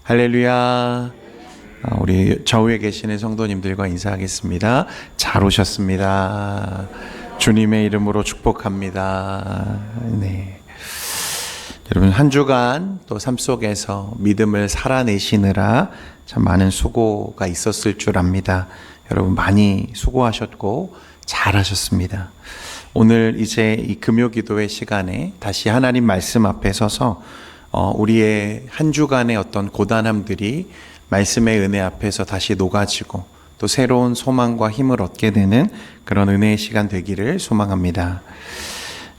할렐루야. 우리 좌우에 계시는 성도님들과 인사하겠습니다. 잘 오셨습니다. 주님의 이름으로 축복합니다. 네. 여러분, 한 주간 또 삶 속에서 믿음을 살아내시느라 참 많은 수고가 있었을 줄 압니다. 여러분 많이 수고하셨고 잘하셨습니다. 오늘 이제 이 금요 기도회 시간에 다시 하나님 말씀 앞에 서서 우리의 한 주간의 어떤 고단함들이 말씀의 은혜 앞에서 다시 녹아지고 또 새로운 소망과 힘을 얻게 되는 그런 은혜의 시간 되기를 소망합니다.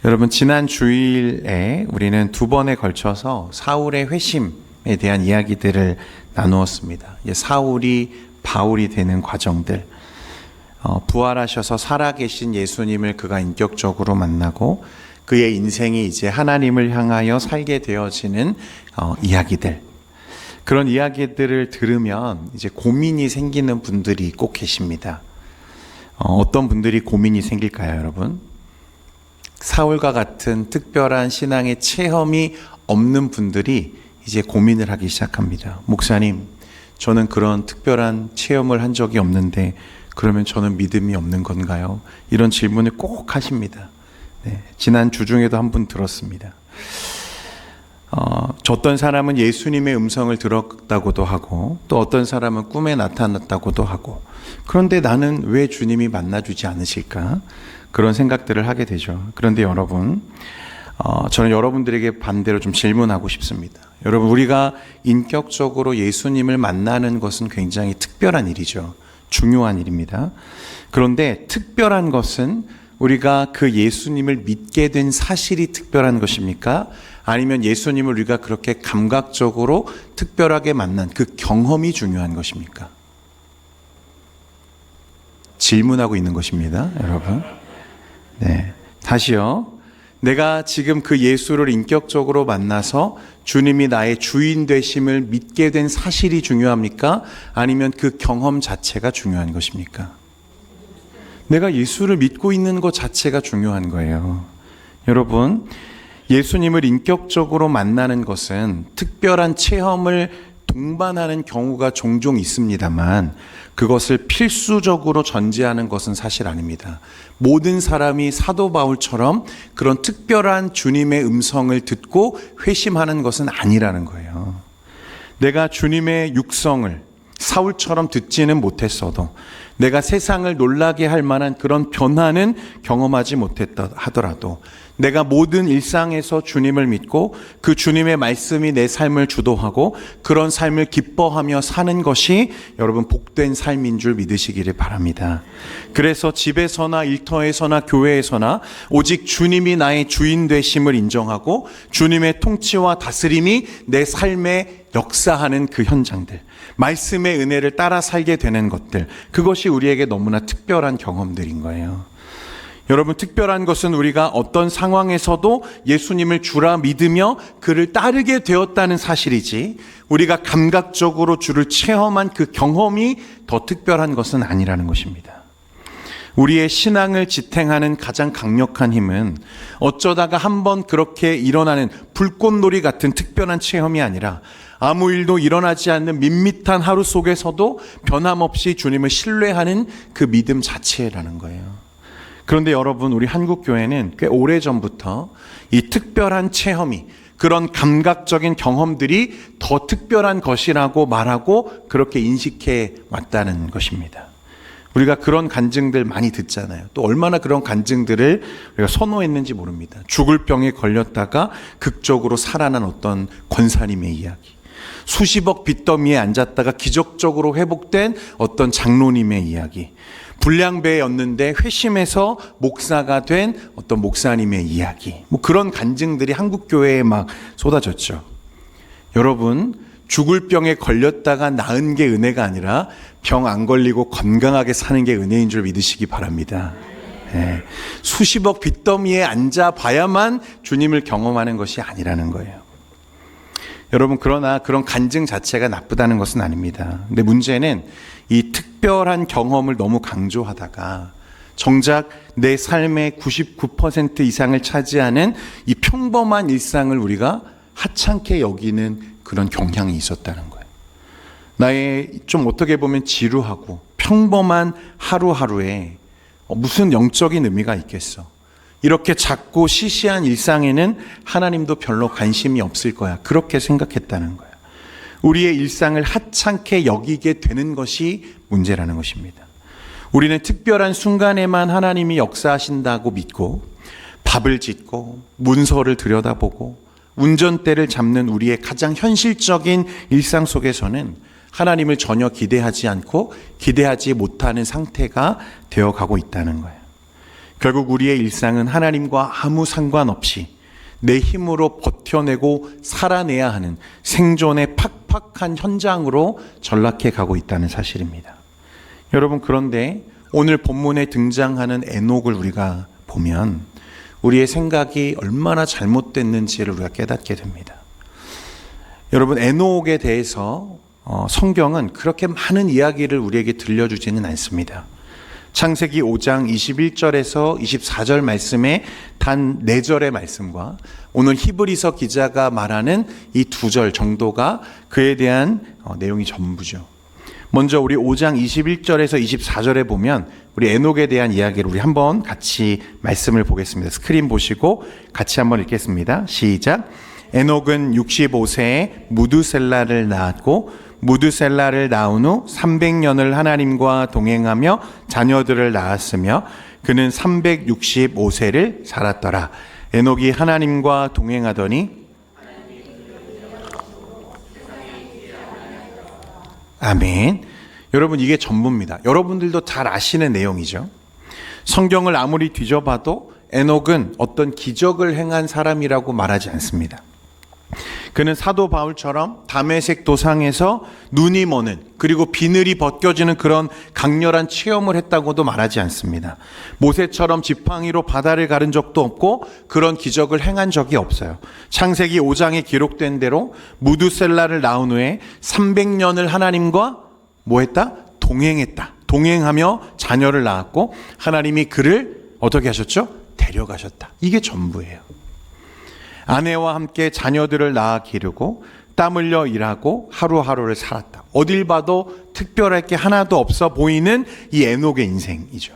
여러분, 지난 주일에 우리는 두 번에 걸쳐서 사울의 회심에 대한 이야기들을 나누었습니다. 사울이 바울이 되는 과정들, 부활하셔서 살아계신 예수님을 그가 인격적으로 만나고 그의 인생이 이제 하나님을 향하여 살게 되어지는 이야기들, 그런 이야기들을 들으면 이제 고민이 생기는 분들이 꼭 계십니다. 어떤 분들이 고민이 생길까요, 여러분? 사울과 같은 특별한 신앙의 체험이 없는 분들이 이제 고민을 하기 시작합니다. 목사님, 저는 그런 특별한 체험을 한 적이 없는데 그러면 저는 믿음이 없는 건가요? 이런 질문을 꼭 하십니다. 네, 지난 주 중에도 한 분 들었습니다. 어떤 사람은 예수님의 음성을 들었다고도 하고 또 어떤 사람은 꿈에 나타났다고도 하고, 그런데 나는 왜 주님이 만나주지 않으실까? 그런 생각들을 하게 되죠. 그런데 여러분, 저는 여러분들에게 반대로 좀 질문하고 싶습니다. 여러분, 우리가 인격적으로 예수님을 만나는 것은 굉장히 특별한 일이죠. 중요한 일입니다. 그런데 특별한 것은 우리가 그 예수님을 믿게 된 사실이 특별한 것입니까? 아니면 예수님을 우리가 그렇게 감각적으로 특별하게 만난 그 경험이 중요한 것입니까? 질문하고 있는 것입니다, 여러분. 네, 다시요. 내가 지금 그 예수를 인격적으로 만나서 주님이 나의 주인 되심을 믿게 된 사실이 중요합니까? 아니면 그 경험 자체가 중요한 것입니까? 내가 예수를 믿고 있는 것 자체가 중요한 거예요. 여러분, 예수님을 인격적으로 만나는 것은 특별한 체험을 동반하는 경우가 종종 있습니다만 그것을 필수적으로 전제하는 것은 사실 아닙니다. 모든 사람이 사도 바울처럼 그런 특별한 주님의 음성을 듣고 회심하는 것은 아니라는 거예요. 내가 주님의 육성을 사울처럼 듣지는 못했어도 내가 세상을 놀라게 할 만한 그런 변화는 경험하지 못했다 하더라도 내가 모든 일상에서 주님을 믿고 그 주님의 말씀이 내 삶을 주도하고 그런 삶을 기뻐하며 사는 것이 여러분 복된 삶인 줄 믿으시기를 바랍니다. 그래서 집에서나 일터에서나 교회에서나 오직 주님이 나의 주인 되심을 인정하고 주님의 통치와 다스림이 내 삶에 역사하는 그 현장들, 말씀의 은혜를 따라 살게 되는 것들, 그것이 우리에게 너무나 특별한 경험들인 거예요. 여러분, 특별한 것은 우리가 어떤 상황에서도 예수님을 주라 믿으며 그를 따르게 되었다는 사실이지, 우리가 감각적으로 주를 체험한 그 경험이 더 특별한 것은 아니라는 것입니다. 우리의 신앙을 지탱하는 가장 강력한 힘은 어쩌다가 한번 그렇게 일어나는 불꽃놀이 같은 특별한 체험이 아니라 아무 일도 일어나지 않는 밋밋한 하루 속에서도 변함없이 주님을 신뢰하는 그 믿음 자체라는 거예요. 그런데 여러분, 우리 한국교회는 꽤 오래전부터 이 특별한 체험이, 그런 감각적인 경험들이 더 특별한 것이라고 말하고 그렇게 인식해 왔다는 것입니다. 우리가 그런 간증들 많이 듣잖아요. 또 얼마나 그런 간증들을 우리가 선호했는지 모릅니다. 죽을 병에 걸렸다가 극적으로 살아난 어떤 권사님의 이야기, 수십억 빚더미에 앉았다가 기적적으로 회복된 어떤 장로님의 이야기, 불량배였는데 회심해서 목사가 된 어떤 목사님의 이야기, 그런 간증들이 한국교회에 막 쏟아졌죠. 여러분, 죽을 병에 걸렸다가 나은 게 은혜가 아니라 병 안 걸리고 건강하게 사는 게 은혜인 줄 믿으시기 바랍니다. 네. 수십억 빚더미에 앉아봐야만 주님을 경험하는 것이 아니라는 거예요. 여러분, 그러나 그런 간증 자체가 나쁘다는 것은 아닙니다. 근데 문제는 이 특별한 경험을 너무 강조하다가 정작 내 삶의 99% 이상을 차지하는 이 평범한 일상을 우리가 하찮게 여기는 그런 경향이 있었다는 거예요. 나의 좀 어떻게 보면 지루하고 평범한 하루하루에 무슨 영적인 의미가 있겠어. 이렇게 작고 시시한 일상에는 하나님도 별로 관심이 없을 거야. 그렇게 생각했다는 거야. 우리의 일상을 하찮게 여기게 되는 것이 문제라는 것입니다. 우리는 특별한 순간에만 하나님이 역사하신다고 믿고 밥을 짓고 문서를 들여다보고 운전대를 잡는 우리의 가장 현실적인 일상 속에서는 하나님을 전혀 기대하지 않고 기대하지 못하는 상태가 되어가고 있다는 거예요. 결국 우리의 일상은 하나님과 아무 상관없이 내 힘으로 버텨내고 살아내야 하는 생존의 팍팍한 현장으로 전락해 가고 있다는 사실입니다. 여러분, 그런데 오늘 본문에 등장하는 에녹을 우리가 보면 우리의 생각이 얼마나 잘못됐는지를 우리가 깨닫게 됩니다. 여러분, 에녹에 대해서 성경은 그렇게 많은 이야기를 우리에게 들려주지는 않습니다. 창세기 5장 21절에서 24절 말씀의 단 4절의 말씀과 오늘 히브리서 기자가 말하는 이 2절 정도가 그에 대한 내용이 전부죠. 먼저 우리 5장 21절에서 24절에 보면 우리 에녹에 대한 이야기를 우리 한번 같이 말씀을 보겠습니다. 스크린 보시고 같이 한번 읽겠습니다. 시작. 에녹은 65세에 무두셀라를 낳았고 무두셀라를 낳은 후 300년을 하나님과 동행하며 자녀들을 낳았으며 그는 365세를 살았더라. 에녹이 하나님과 동행하더니 아멘. 여러분, 이게 전부입니다. 여러분들도 잘 아시는 내용이죠. 성경을 아무리 뒤져봐도 에녹은 어떤 기적을 행한 사람이라고 말하지 않습니다. 그는 사도 바울처럼 다메섹 도상에서 눈이 머는 그리고 비늘이 벗겨지는 그런 강렬한 체험을 했다고도 말하지 않습니다. 모세처럼 지팡이로 바다를 가른 적도 없고 그런 기적을 행한 적이 없어요. 창세기 5장에 기록된 대로 무두셀라를 낳은 후에 300년을 하나님과 뭐 했다? 동행했다. 동행하며 자녀를 낳았고 하나님이 그를 어떻게 하셨죠? 데려가셨다. 이게 전부예요. 아내와 함께 자녀들을 낳아 기르고 땀 흘려 일하고 하루하루를 살았다. 어딜 봐도 특별할 게 하나도 없어 보이는 이 에녹의 인생이죠.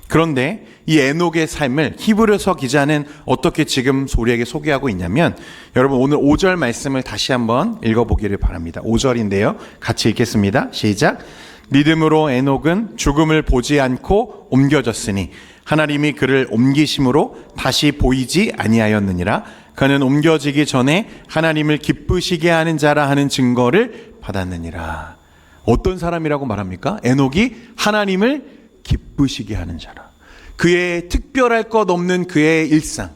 그런데 이 에녹의 삶을 히브리서 기자는 어떻게 지금 우리에게 소개하고 있냐면, 여러분 오늘 5절 말씀을 다시 한번 읽어보기를 바랍니다. 5절인데요. 같이 읽겠습니다. 시작. 믿음으로 에녹은 죽음을 보지 않고 옮겨졌으니 하나님이 그를 옮기심으로 다시 보이지 아니하였느니라. 그는 옮겨지기 전에 하나님을 기쁘시게 하는 자라 하는 증거를 받았느니라. 어떤 사람이라고 말합니까? 에녹이 하나님을 기쁘시게 하는 자라. 그의 특별할 것 없는 그의 일상,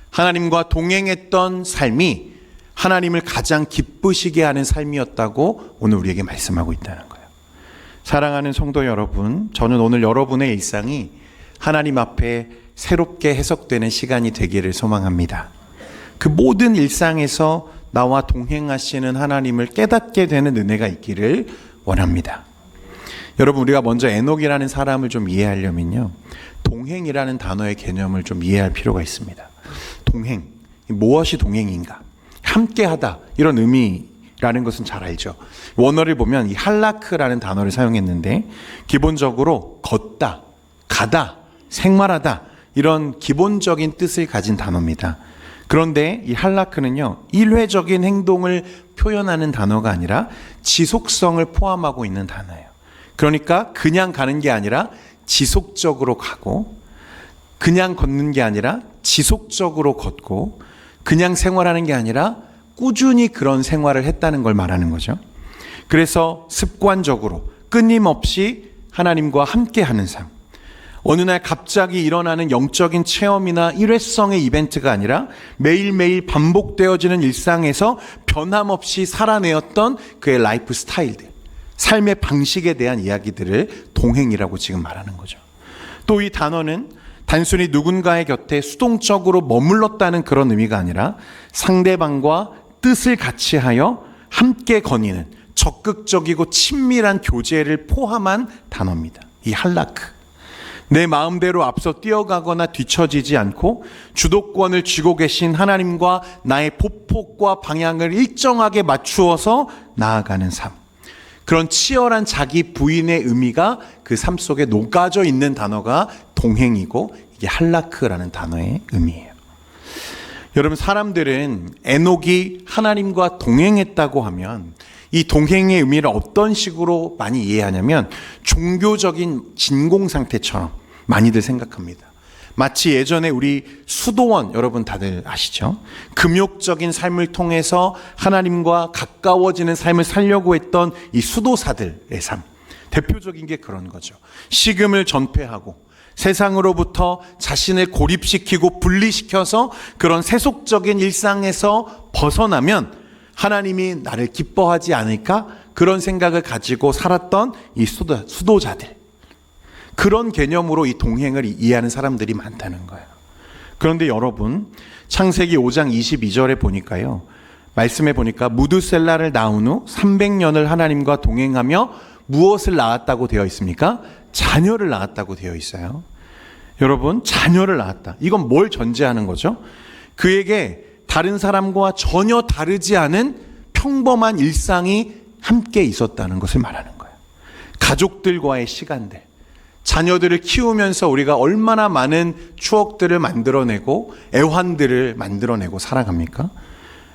하나님과 동행했던 삶이 하나님을 가장 기쁘시게 하는 삶이었다고 오늘 우리에게 말씀하고 있다는 거예요. 사랑하는 성도 여러분, 저는 오늘 여러분의 일상이 하나님 앞에 새롭게 해석되는 시간이 되기를 소망합니다. 그 모든 일상에서 나와 동행하시는 하나님을 깨닫게 되는 은혜가 있기를 원합니다. 여러분, 우리가 먼저 에녹이라는 사람을 좀 이해하려면요, 동행이라는 단어의 개념을 좀 이해할 필요가 있습니다. 동행, 무엇이 동행인가? 함께하다, 이런 의미라는 것은 잘 알죠. 원어를 보면 이 할라크라는 단어를 사용했는데 기본적으로 걷다, 가다, 생활하다, 이런 기본적인 뜻을 가진 단어입니다. 그런데 이 할라크는요, 일회적인 행동을 표현하는 단어가 아니라 지속성을 포함하고 있는 단어예요. 그러니까 그냥 가는 게 아니라 지속적으로 가고, 그냥 걷는 게 아니라 지속적으로 걷고, 그냥 생활하는 게 아니라 꾸준히 그런 생활을 했다는 걸 말하는 거죠. 그래서 습관적으로 끊임없이 하나님과 함께하는 삶, 어느 날 갑자기 일어나는 영적인 체험이나 일회성의 이벤트가 아니라 매일매일 반복되어지는 일상에서 변함없이 살아내었던 그의 라이프 스타일들, 삶의 방식에 대한 이야기들을 동행이라고 지금 말하는 거죠. 또 이 단어는 단순히 누군가의 곁에 수동적으로 머물렀다는 그런 의미가 아니라 상대방과 뜻을 같이 하여 함께 거니는 적극적이고 친밀한 교제를 포함한 단어입니다. 이 할라크. 내 마음대로 앞서 뛰어가거나 뒤처지지 않고 주도권을 쥐고 계신 하나님과 나의 보폭과 방향을 일정하게 맞추어서 나아가는 삶. 그런 치열한 자기 부인의 의미가 그 삶 속에 녹아져 있는 단어가 동행이고, 이게 할라크라는 단어의 의미예요. 여러분, 사람들은 에녹이 하나님과 동행했다고 하면 이 동행의 의미를 어떤 식으로 많이 이해하냐면 종교적인 진공 상태처럼 많이들 생각합니다. 마치 예전에 우리 수도원, 여러분 다들 아시죠? 금욕적인 삶을 통해서 하나님과 가까워지는 삶을 살려고 했던 이 수도사들의 삶, 대표적인 게 그런 거죠. 식음을 전폐하고 세상으로부터 자신을 고립시키고 분리시켜서 그런 세속적인 일상에서 벗어나면 하나님이 나를 기뻐하지 않을까? 그런 생각을 가지고 살았던 이 수도자들. 그런 개념으로 이 동행을 이해하는 사람들이 많다는 거예요. 그런데 여러분, 창세기 5장 22절에 보니까요, 말씀해 보니까 무드셀라를 낳은 후 300년을 하나님과 동행하며 무엇을 낳았다고 되어 있습니까? 자녀를 낳았다고 되어 있어요. 여러분, 자녀를 낳았다. 이건 뭘 전제하는 거죠? 그에게 다른 사람과 전혀 다르지 않은 평범한 일상이 함께 있었다는 것을 말하는 거예요. 가족들과의 시간들, 자녀들을 키우면서 우리가 얼마나 많은 추억들을 만들어내고 애환들을 만들어내고 살아갑니까?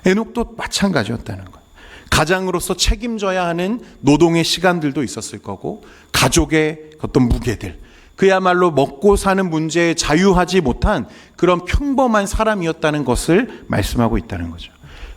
에녹도 마찬가지였다는 거예요. 가장으로서 책임져야 하는 노동의 시간들도 있었을 거고, 가족의 어떤 무게들, 그야말로 먹고 사는 문제에 자유하지 못한 그런 평범한 사람이었다는 것을 말씀하고 있다는 거죠.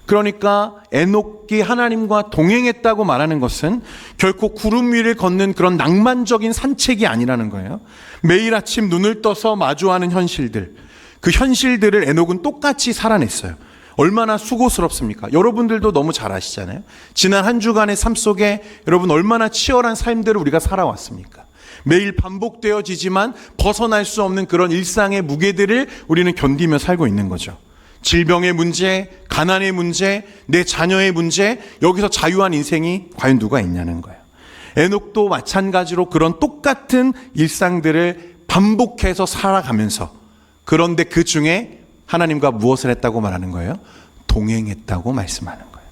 그러니까 에녹이 하나님과 동행했다고 말하는 것은 결코 구름 위를 걷는 그런 낭만적인 산책이 아니라는 거예요. 매일 아침 눈을 떠서 마주하는 현실들, 그 현실들을 에녹은 똑같이 살아냈어요. 얼마나 수고스럽습니까? 여러분들도 너무 잘 아시잖아요. 지난 한 주간의 삶 속에 여러분 얼마나 치열한 삶들을 우리가 살아왔습니까? 매일 반복되어지지만 벗어날 수 없는 그런 일상의 무게들을 우리는 견디며 살고 있는 거죠. 질병의 문제, 가난의 문제, 내 자녀의 문제, 여기서 자유한 인생이 과연 누가 있냐는 거예요. 에녹도 마찬가지로 그런 똑같은 일상들을 반복해서 살아가면서, 그런데 그 중에 하나님과 무엇을 했다고 말하는 거예요? 동행했다고 말씀하는 거예요.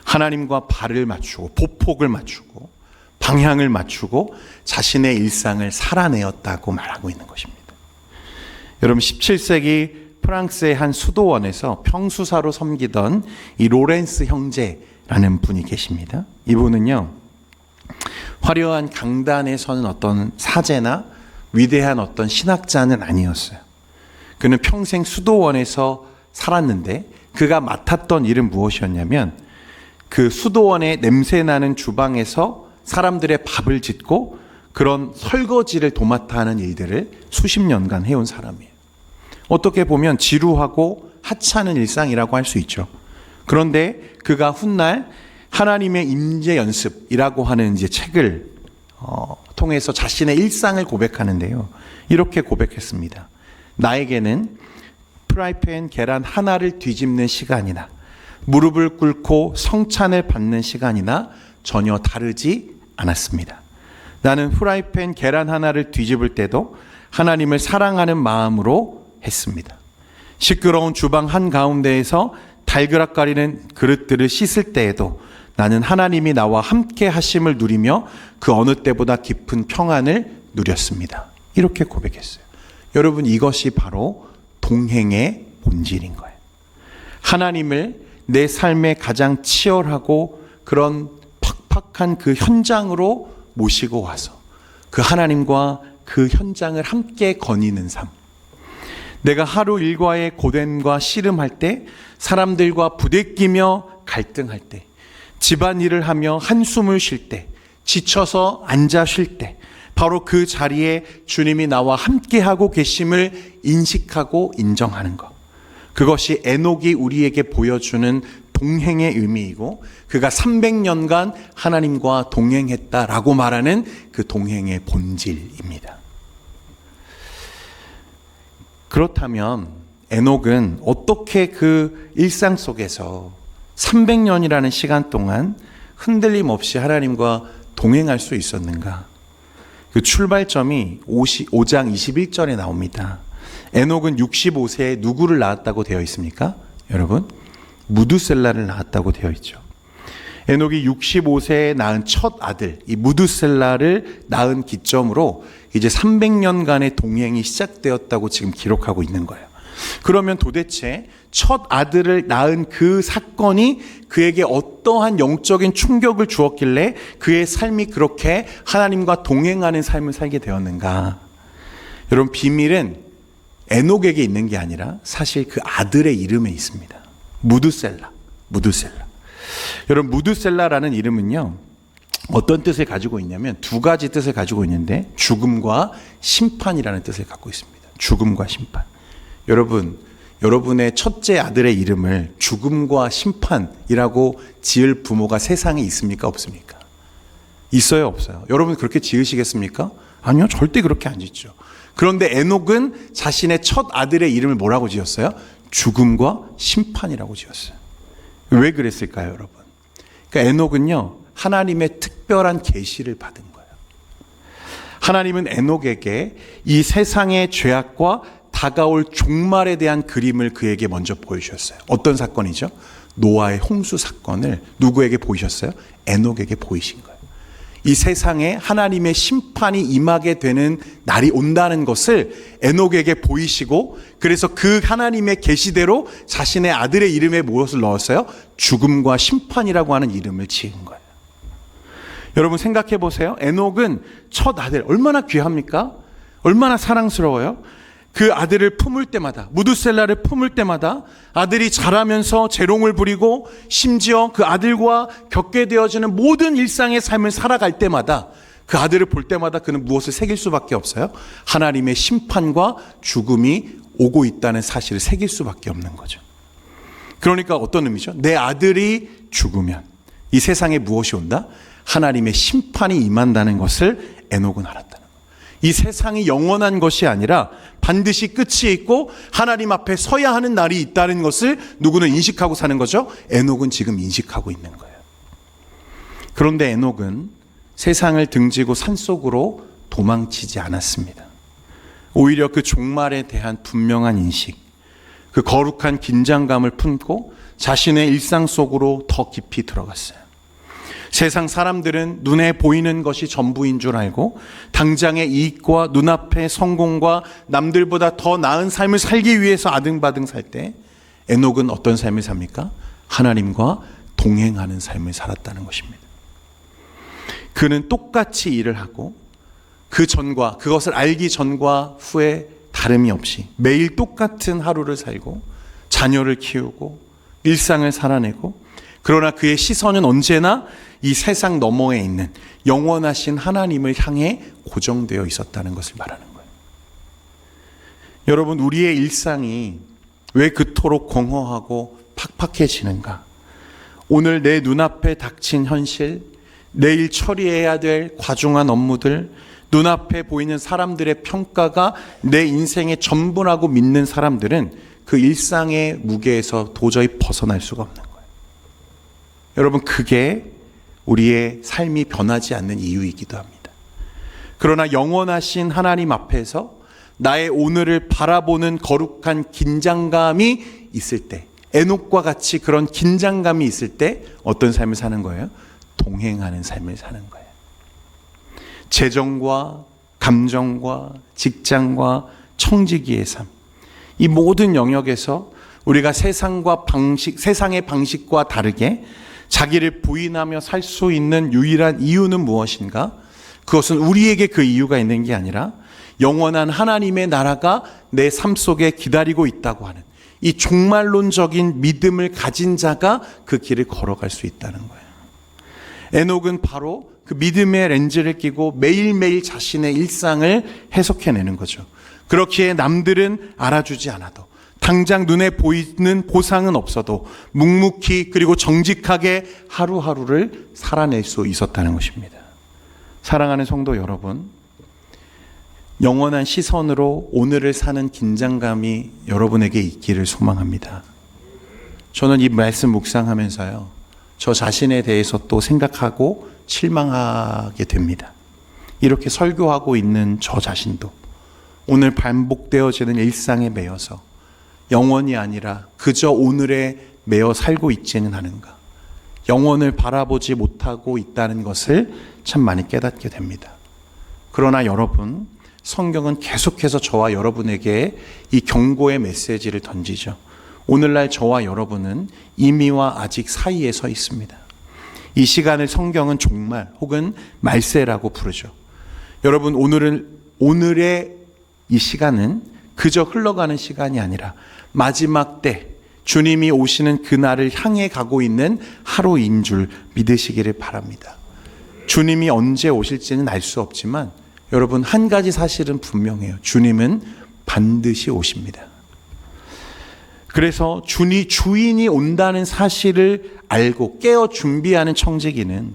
하나님과 발을 맞추고 보폭을 맞추고 방향을 맞추고 자신의 일상을 살아내었다고 말하고 있는 것입니다. 여러분, 17세기 프랑스의 한 수도원에서 평수사로 섬기던 이 로렌스 형제라는 분이 계십니다. 이분은요, 화려한 강단에 서는 어떤 사제나 위대한 어떤 신학자는 아니었어요. 그는 평생 수도원에서 살았는데 그가 맡았던 일은 무엇이었냐면 그 수도원의 냄새나는 주방에서 사람들의 밥을 짓고 그런 설거지를 도맡아 하는 일들을 수십 년간 해온 사람이에요. 어떻게 보면 지루하고 하찮은 일상이라고 할 수 있죠. 그런데 그가 훗날 하나님의 임재 연습이라고 하는 이제 책을 통해서 자신의 일상을 고백하는데요. 이렇게 고백했습니다. 나에게는 프라이팬 계란 하나를 뒤집는 시간이나 무릎을 꿇고 성찬을 받는 시간이나 전혀 다르지 않았습니다. 나는 프라이팬 계란 하나를 뒤집을 때도 하나님을 사랑하는 마음으로 했습니다. 시끄러운 주방 한가운데에서 달그락거리는 그릇들을 씻을 때에도 나는 하나님이 나와 함께 하심을 누리며 그 어느 때보다 깊은 평안을 누렸습니다. 이렇게 고백했어요. 여러분, 이것이 바로 동행의 본질인 거예요. 하나님을 내 삶의 가장 치열하고 그런 팍팍한 그 현장으로 모시고 와서 그 하나님과 그 현장을 함께 거니는 삶. 내가 하루 일과의 고됨과 씨름할 때, 사람들과 부대끼며 갈등할 때, 집안일을 하며 한숨을 쉴 때, 지쳐서 앉아 쉴 때, 바로 그 자리에 주님이 나와 함께하고 계심을 인식하고 인정하는 것. 그것이 에녹이 우리에게 보여주는 동행의 의미이고, 그가 300년간 하나님과 동행했다라고 말하는 그 동행의 본질입니다. 그렇다면 에녹은 어떻게 그 일상 속에서 300년이라는 시간 동안 흔들림 없이 하나님과 동행할 수 있었는가? 그 출발점이 5장 21절에 나옵니다. 에녹은 65세에 누구를 낳았다고 되어 있습니까? 여러분, 무두셀라를 낳았다고 되어 있죠. 에녹이 65세에 낳은 첫 아들 이 무드셀라를 낳은 기점으로 이제 300년간의 동행이 시작되었다고 지금 기록하고 있는 거예요. 그러면 도대체 첫 아들을 낳은 그 사건이 그에게 어떠한 영적인 충격을 주었길래 그의 삶이 그렇게 하나님과 동행하는 삶을 살게 되었는가? 여러분, 비밀은 에녹에게 있는 게 아니라 사실 그 아들의 이름에 있습니다. 무드셀라. 여러분, 무드셀라라는 이름은요, 어떤 뜻을 가지고 있냐면 두 가지 뜻을 가지고 있는데 죽음과 심판이라는 뜻을 갖고 있습니다. 죽음과 심판. 여러분의 첫째 아들의 이름을 죽음과 심판이라고 지을 부모가 세상에 있습니까? 없습니까? 있어요? 없어요? 여러분 그렇게 지으시겠습니까? 아니요, 절대 그렇게 안 짓죠. 그런데 에녹은 자신의 첫 아들의 이름을 뭐라고 지었어요? 죽음과 심판이라고 지었어요. 왜 그랬을까요, 여러분? 그러니까 에녹은요, 하나님의 특별한 계시를 받은 거예요. 하나님은 에녹에게 이 세상의 죄악과 다가올 종말에 대한 그림을 그에게 먼저 보여주셨어요. 어떤 사건이죠? 노아의 홍수 사건을 누구에게 보이셨어요? 에녹에게 보이신 거예요. 이 세상에 하나님의 심판이 임하게 되는 날이 온다는 것을 에녹에게 보이시고, 그래서 그 하나님의 계시대로 자신의 아들의 이름에 무엇을 넣었어요? 죽음과 심판이라고 하는 이름을 지은 거예요. 여러분 생각해 보세요. 에녹은 첫 아들, 얼마나 귀합니까? 얼마나 사랑스러워요? 그 아들을 품을 때마다, 무드셀라를 품을 때마다 아들이 자라면서 재롱을 부리고 심지어 그 아들과 겪게 되어지는 모든 일상의 삶을 살아갈 때마다 그 아들을 볼 때마다 그는 무엇을 새길 수밖에 없어요? 하나님의 심판과 죽음이 오고 있다는 사실을 새길 수밖에 없는 거죠. 그러니까 어떤 의미죠? 내 아들이 죽으면 이 세상에 무엇이 온다? 하나님의 심판이 임한다는 것을 에녹은 알았다는 거예요. 이 세상이 영원한 것이 아니라 반드시 끝이 있고 하나님 앞에 서야 하는 날이 있다는 것을 누구는 인식하고 사는 거죠? 에녹은 지금 인식하고 있는 거예요. 그런데 에녹은 세상을 등지고 산속으로 도망치지 않았습니다. 오히려 그 종말에 대한 분명한 인식, 그 거룩한 긴장감을 품고 자신의 일상 속으로 더 깊이 들어갔어요. 세상 사람들은 눈에 보이는 것이 전부인 줄 알고 당장의 이익과 눈앞의 성공과 남들보다 더 나은 삶을 살기 위해서 아등바등 살 때 에녹은 어떤 삶을 삽니까? 하나님과 동행하는 삶을 살았다는 것입니다. 그는 똑같이 일을 하고 그 전과, 그것을 알기 전과 후에 다름이 없이 매일 똑같은 하루를 살고 자녀를 키우고 일상을 살아내고, 그러나 그의 시선은 언제나 이 세상 너머에 있는 영원하신 하나님을 향해 고정되어 있었다는 것을 말하는 거예요. 여러분, 우리의 일상이 왜 그토록 공허하고 팍팍해지는가? 오늘 내 눈앞에 닥친 현실, 내일 처리해야 될 과중한 업무들, 눈앞에 보이는 사람들의 평가가 내 인생의 전부라고 믿는 사람들은 그 일상의 무게에서 도저히 벗어날 수가 없는 거예요. 여러분, 그게 우리의 삶이 변하지 않는 이유이기도 합니다. 그러나 영원하신 하나님 앞에서 나의 오늘을 바라보는 거룩한 긴장감이 있을 때, 에녹과 같이 그런 긴장감이 있을 때 어떤 삶을 사는 거예요? 동행하는 삶을 사는 거예요. 재정과 감정과 직장과 청지기의 삶, 이 모든 영역에서 우리가 세상의 방식과 다르게 자기를 부인하며 살 수 있는 유일한 이유는 무엇인가? 그것은 우리에게 그 이유가 있는 게 아니라 영원한 하나님의 나라가 내 삶 속에 기다리고 있다고 하는 이 종말론적인 믿음을 가진 자가 그 길을 걸어갈 수 있다는 거예요. 에녹은 바로 그 믿음의 렌즈를 끼고 매일매일 자신의 일상을 해석해내는 거죠. 그렇기에 남들은 알아주지 않아도, 당장 눈에 보이는 보상은 없어도 묵묵히 그리고 정직하게 하루하루를 살아낼 수 있었다는 것입니다. 사랑하는 성도 여러분, 영원한 시선으로 오늘을 사는 긴장감이 여러분에게 있기를 소망합니다. 저는 이 말씀 묵상하면서요, 저 자신에 대해서 또 생각하고 실망하게 됩니다. 이렇게 설교하고 있는 저 자신도 오늘 반복되어지는 일상에 매여서 영원이 아니라 그저 오늘에 매여 살고 있지는 않은가 영원을 바라보지 못하고 있다는 것을 참 많이 깨닫게 됩니다. 그러나 여러분, 성경은 계속해서 저와 여러분에게 이 경고의 메시지를 던지죠. 오늘날 저와 여러분은 이미와 아직 사이에 서 있습니다. 이 시간을 성경은 종말 혹은 말세라고 부르죠. 여러분, 오늘의 이 시간은 그저 흘러가는 시간이 아니라 마지막 때 주님이 오시는 그날을 향해 가고 있는 하루인 줄 믿으시기를 바랍니다. 주님이 언제 오실지는 알 수 없지만 여러분, 한 가지 사실은 분명해요. 주님은 반드시 오십니다. 그래서 주인이 온다는 사실을 알고 깨어 준비하는 청지기는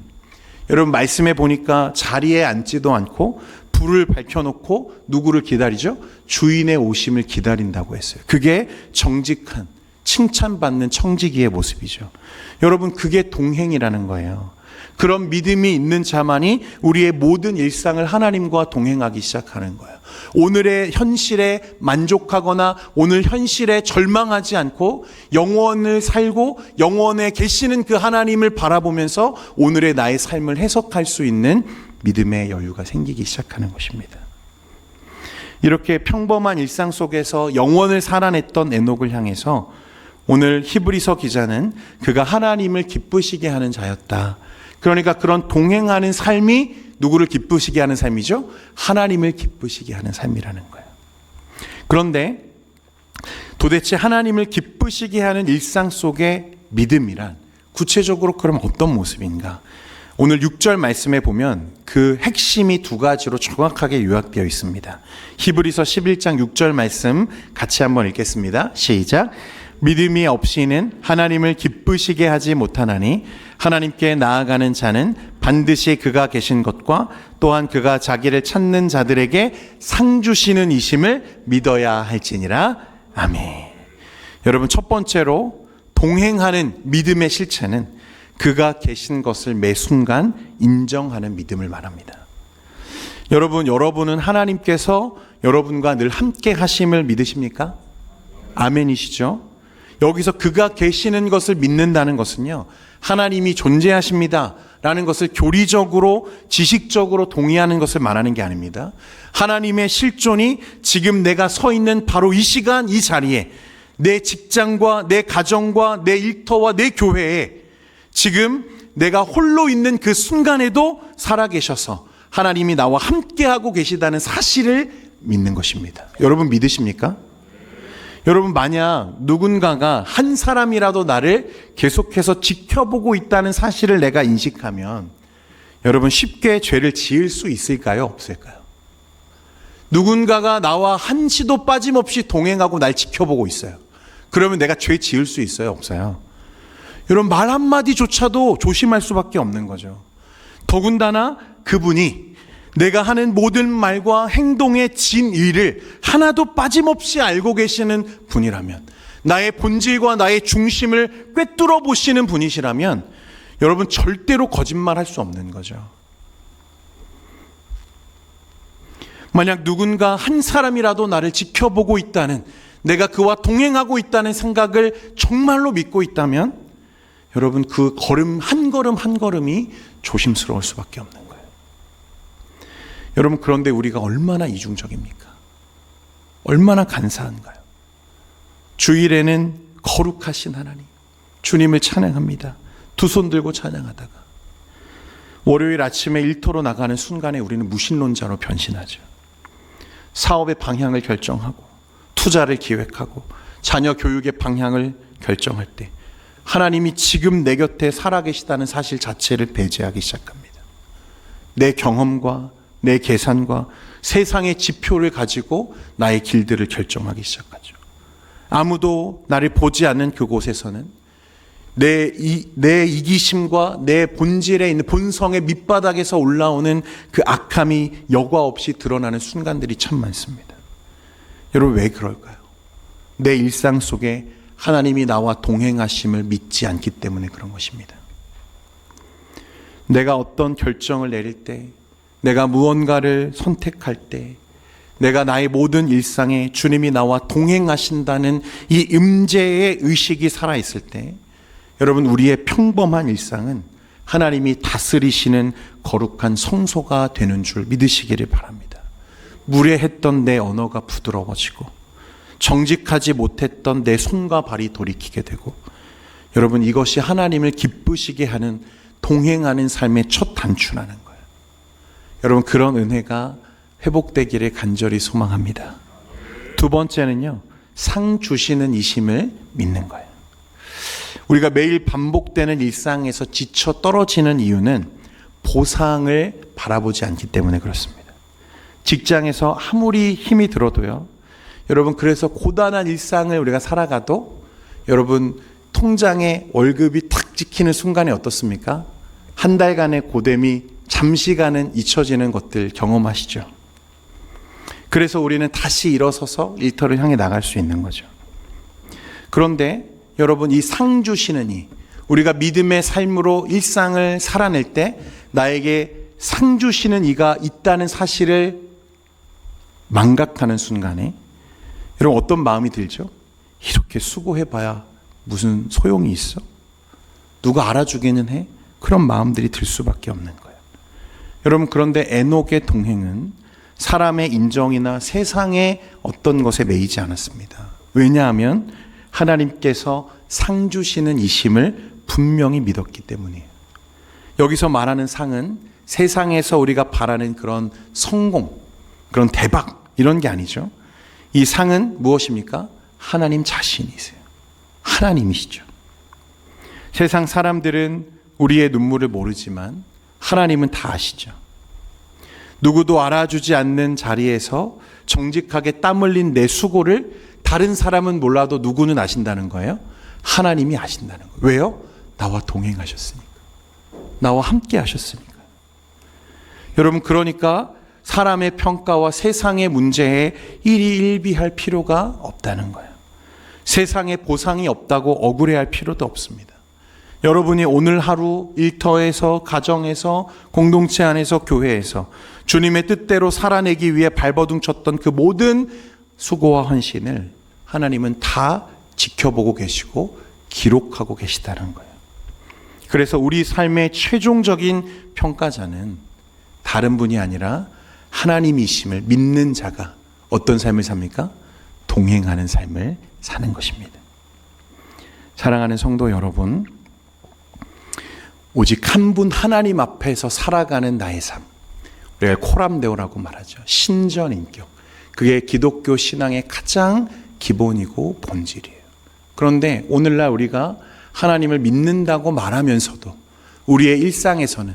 여러분, 말씀해 보니까 자리에 앉지도 않고 불을 밝혀놓고 누구를 기다리죠? 주인의 오심을 기다린다고 했어요. 그게 정직한 칭찬받는 청지기의 모습이죠. 여러분, 그게 동행이라는 거예요. 그런 믿음이 있는 자만이 우리의 모든 일상을 하나님과 동행하기 시작하는 거예요. 오늘의 현실에 만족하거나 오늘 현실에 절망하지 않고 영원을 살고 영원에 계시는 그 하나님을 바라보면서 오늘의 나의 삶을 해석할 수 있는 믿음의 여유가 생기기 시작하는 것입니다. 이렇게 평범한 일상 속에서 영원을 살아냈던 에녹을 향해서 오늘 히브리서 기자는 그가 하나님을 기쁘시게 하는 자였다. 그러니까 그런 동행하는 삶이 누구를 기쁘시게 하는 삶이죠? 하나님을 기쁘시게 하는 삶이라는 거예요. 그런데 도대체 하나님을 기쁘시게 하는 일상 속의 믿음이란 구체적으로 그럼 어떤 모습인가? 오늘 6절 말씀에 보면 그 핵심이 두 가지로 정확하게 요약되어 있습니다. 히브리서 11장 6절 말씀 같이 한번 읽겠습니다. 시작. 믿음이 없이는 하나님을 기쁘시게 하지 못하나니 하나님께 나아가는 자는 반드시 그가 계신 것과 또한 그가 자기를 찾는 자들에게 상 주시는 이심을 믿어야 할지니라. 아멘. 여러분, 첫 번째로 동행하는 믿음의 실체는 그가 계신 것을 매 순간 인정하는 믿음을 말합니다. 여러분은 하나님께서 여러분과 늘 함께 하심을 믿으십니까? 아멘이시죠? 여기서 그가 계시는 것을 믿는다는 것은요, 하나님이 존재하십니다 라는 것을 교리적으로 지식적으로 동의하는 것을 말하는 게 아닙니다. 하나님의 실존이 지금 내가 서 있는 바로 이 시간 이 자리에 내 직장과 내 가정과 내 일터와 내 교회에 지금 내가 홀로 있는 그 순간에도 살아계셔서 하나님이 나와 함께하고 계시다는 사실을 믿는 것입니다. 여러분 믿으십니까? 여러분, 만약 누군가가 한 사람이라도 나를 계속해서 지켜보고 있다는 사실을 내가 인식하면 여러분 쉽게 죄를 지을 수 있을까요? 없을까요? 누군가가 나와 한시도 빠짐없이 동행하고 날 지켜보고 있어요. 그러면 내가 죄 지을 수 있어요? 없어요? 여러분, 말 한마디조차도 조심할 수밖에 없는 거죠. 더군다나 그분이 내가 하는 모든 말과 행동의 진의를 하나도 빠짐없이 알고 계시는 분이라면, 나의 본질과 나의 중심을 꿰뚫어 보시는 분이시라면 여러분 절대로 거짓말할 수 없는 거죠. 만약 누군가 한 사람이라도 나를 지켜보고 있다는, 내가 그와 동행하고 있다는 생각을 정말로 믿고 있다면 여러분 그 걸음 한 걸음이 조심스러울 수밖에 없는 거예요. 여러분, 그런데 우리가 얼마나 이중적입니까? 얼마나 간사한가요? 주일에는 거룩하신 하나님, 주님을 찬양합니다. 두 손 들고 찬양하다가 월요일 아침에 일터로 나가는 순간에 우리는 무신론자로 변신하죠. 사업의 방향을 결정하고 투자를 기획하고 자녀 교육의 방향을 결정할 때 하나님이 지금 내 곁에 살아계시다는 사실 자체를 배제하기 시작합니다. 내 경험과 내 계산과 세상의 지표를 가지고 나의 길들을 결정하기 시작하죠. 아무도 나를 보지 않는 그곳에서는 내 이기심과 내 본질에 있는 본성의 밑바닥에서 올라오는 그 악함이 여과 없이 드러나는 순간들이 참 많습니다. 여러분, 왜 그럴까요? 내 일상 속에 하나님이 나와 동행하심을 믿지 않기 때문에 그런 것입니다. 내가 어떤 결정을 내릴 때, 내가 무언가를 선택할 때, 내가 나의 모든 일상에 주님이 나와 동행하신다는 이 임재의 의식이 살아있을 때 여러분, 우리의 평범한 일상은 하나님이 다스리시는 거룩한 성소가 되는 줄 믿으시기를 바랍니다. 무례했던 내 언어가 부드러워지고 정직하지 못했던 내 손과 발이 돌이키게 되고, 여러분, 이것이 하나님을 기쁘시게 하는 동행하는 삶의 첫 단추라는 거예요. 여러분, 그런 은혜가 회복되기를 간절히 소망합니다. 두 번째는요, 상 주시는 이심을 믿는 거예요. 우리가 매일 반복되는 일상에서 지쳐 떨어지는 이유는 보상을 바라보지 않기 때문에 그렇습니다. 직장에서 아무리 힘이 들어도요, 여러분, 그래서 고단한 일상을 우리가 살아가도 여러분, 통장에 월급이 탁 찍히는 순간이 어떻습니까? 한 달간의 고됨이 잠시간은 잊혀지는 것들 경험하시죠? 그래서 우리는 다시 일어서서 일터를 향해 나갈 수 있는 거죠. 그런데 여러분, 이 상 주시는 이, 우리가 믿음의 삶으로 일상을 살아낼 때 나에게 상 주시는 이가 있다는 사실을 망각하는 순간에 여러분, 어떤 마음이 들죠? 이렇게 수고해봐야 무슨 소용이 있어? 누가 알아주기는 해? 그런 마음들이 들 수밖에 없는 거예요. 여러분, 그런데 에녹의 동행은 사람의 인정이나 세상의 어떤 것에 매이지 않았습니다. 왜냐하면 하나님께서 상 주시는 이심을 분명히 믿었기 때문이에요. 여기서 말하는 상은 세상에서 우리가 바라는 그런 성공, 그런 대박, 이런 게 아니죠. 이 상은 무엇입니까? 하나님 자신이세요. 하나님이시죠. 세상 사람들은 우리의 눈물을 모르지만 하나님은 다 아시죠. 누구도 알아주지 않는 자리에서 정직하게 땀 흘린 내 수고를 다른 사람은 몰라도 누구는 아신다는 거예요? 하나님이 아신다는 거예요. 왜요? 나와 동행하셨으니까. 나와 함께 하셨으니까. 여러분, 그러니까 사람의 평가와 세상의 문제에 일희일비할 필요가 없다는 거예요. 세상에 보상이 없다고 억울해할 필요도 없습니다. 여러분이 오늘 하루 일터에서, 가정에서, 공동체 안에서, 교회에서 주님의 뜻대로 살아내기 위해 발버둥 쳤던 그 모든 수고와 헌신을 하나님은 다 지켜보고 계시고 기록하고 계시다는 거예요. 그래서 우리 삶의 최종적인 평가자는 다른 분이 아니라 하나님이심을 믿는 자가 어떤 삶을 삽니까? 동행하는 삶을 사는 것입니다. 사랑하는 성도 여러분, 오직 한 분 하나님 앞에서 살아가는 나의 삶, 우리가 코람데오라고 말하죠. 신전인격. 그게 기독교 신앙의 가장 기본이고 본질이에요. 그런데 오늘날 우리가 하나님을 믿는다고 말하면서도 우리의 일상에서는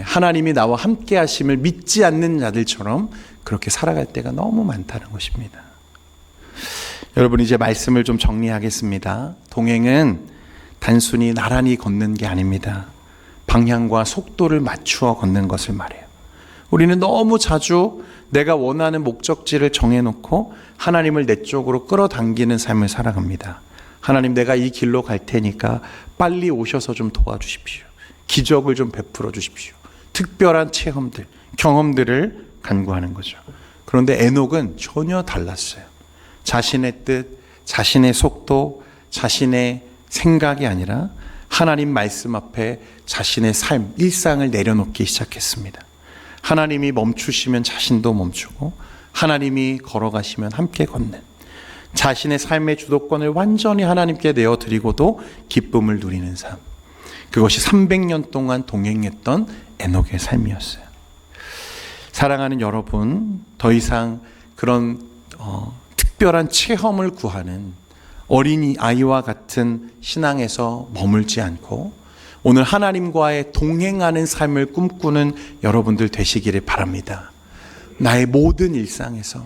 하나님이 나와 함께 하심을 믿지 않는 자들처럼 그렇게 살아갈 때가 너무 많다는 것입니다. 여러분, 이제 말씀을 좀 정리하겠습니다. 동행은 단순히 나란히 걷는 게 아닙니다. 방향과 속도를 맞추어 걷는 것을 말해요. 우리는 너무 자주 내가 원하는 목적지를 정해놓고 하나님을 내 쪽으로 끌어당기는 삶을 살아갑니다. 하나님, 내가 이 길로 갈 테니까 빨리 오셔서 좀 도와주십시오. 기적을 좀 베풀어 주십시오. 특별한 체험들, 경험들을 간구하는 거죠. 그런데 에녹은 전혀 달랐어요. 자신의 뜻, 자신의 속도, 자신의 생각이 아니라 하나님 말씀 앞에 자신의 삶, 일상을 내려놓기 시작했습니다. 하나님이 멈추시면 자신도 멈추고 하나님이 걸어가시면 함께 걷는, 자신의 삶의 주도권을 완전히 하나님께 내어드리고도 기쁨을 누리는 삶, 그것이 300년 동안 동행했던 에녹의 삶이었어요. 사랑하는 여러분, 더 이상 그런 특별한 체험을 구하는 어린이 아이와 같은 신앙에서 머물지 않고 오늘 하나님과의 동행하는 삶을 꿈꾸는 여러분들 되시기를 바랍니다. 나의 모든 일상에서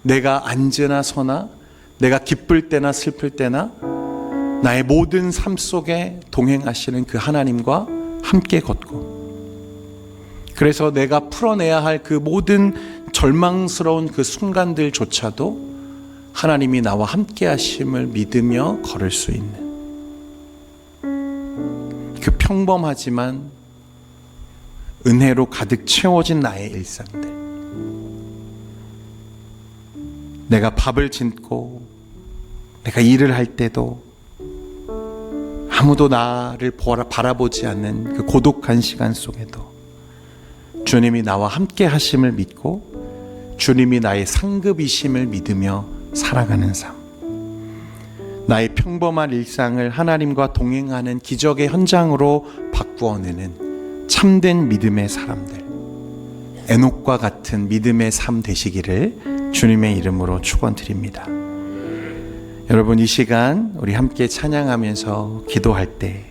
내가 앉으나 서나, 내가 기쁠 때나 슬플 때나 나의 모든 삶 속에 동행하시는 그 하나님과 함께 걷고, 그래서 내가 풀어내야 할 그 모든 절망스러운 그 순간들조차도 하나님이 나와 함께 하심을 믿으며 걸을 수 있는 그 평범하지만 은혜로 가득 채워진 나의 일상들, 내가 밥을 짓고 내가 일을 할 때도 아무도 나를 바라보지 않는 그 고독한 시간 속에도 주님이 나와 함께 하심을 믿고 주님이 나의 상급이심을 믿으며 살아가는 삶, 나의 평범한 일상을 하나님과 동행하는 기적의 현장으로 바꾸어내는 참된 믿음의 사람들, 에녹과 같은 믿음의 삶 되시기를 주님의 이름으로 축원드립니다. 여러분, 이 시간 우리 함께 찬양하면서 기도할 때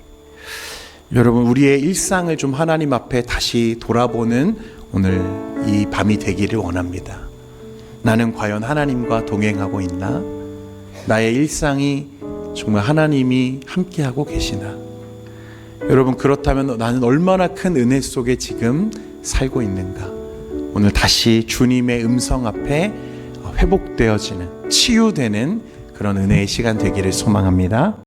여러분, 우리의 일상을 좀 하나님 앞에 다시 돌아보는 오늘 이 밤이 되기를 원합니다. 나는 과연 하나님과 동행하고 있나? 나의 일상이 정말 하나님이 함께하고 계시나? 여러분, 그렇다면 나는 얼마나 큰 은혜 속에 지금 살고 있는가? 오늘 다시 주님의 음성 앞에 회복되어지는, 치유되는 그런 은혜의 시간 되기를 소망합니다.